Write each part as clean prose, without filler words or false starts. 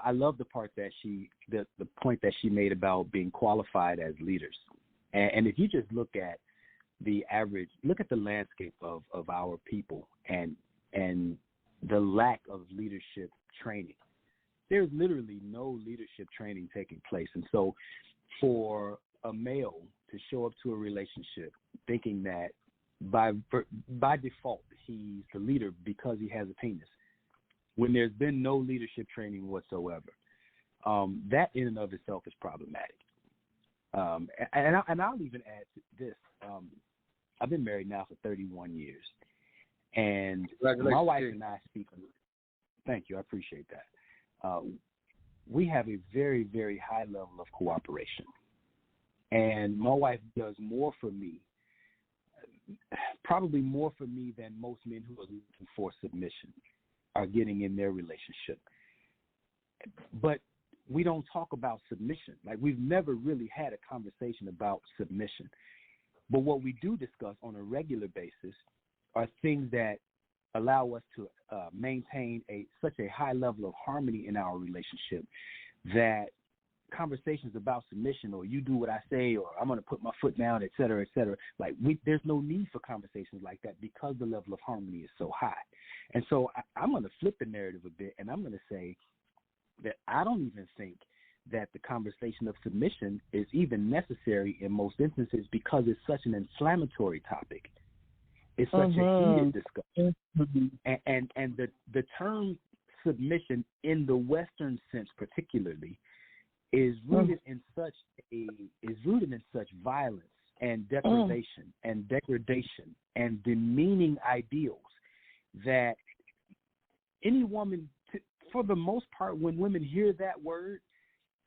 I love the part that the point that she made about being qualified as leaders. And if you just look at the landscape of our people and the lack of leadership training. There's literally no leadership training taking place. And so for a male to show up to a relationship thinking that by default he's the leader because he has a penis, when there's been no leadership training whatsoever, that in and of itself is problematic. And I'll even add to this. I've been married now for 31 years, and my wife and I speak. Thank you, I appreciate that. We have a very, very high level of cooperation, and my wife does more for me, probably more for me than most men who are looking for submission are getting in their relationship. But we don't talk about submission. Like, we've never really had a conversation about submission. But what we do discuss on a regular basis are things that allow us to maintain such a high level of harmony in our relationship that conversations about submission, or you do what I say, or I'm going to put my foot down, et cetera, like there's no need for conversations like that because the level of harmony is so high. And so I'm going to flip the narrative a bit, and I'm going to say that I don't even think that the conversation of submission is even necessary in most instances because it's such an inflammatory topic. It's such a heated discussion. And the term submission in the Western sense particularly is rooted in such violence and deprivation and degradation and demeaning ideals that any woman, for the most part, when women hear that word,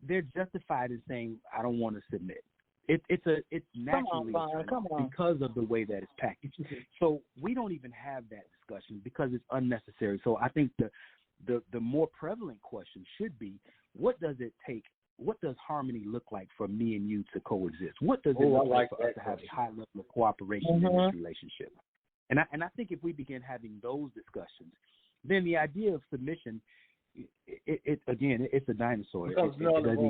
they're justified in saying, I don't want to submit. It's naturally because of the way that it's packaged. So we don't even have that discussion because it's unnecessary. So I think the more prevalent question should be, what does it take? What does harmony look like for me and you to coexist? What does it look like for us to have a high level of cooperation in this relationship? And I think if we begin having those discussions, then the idea of submission, it's a dinosaur. It doesn't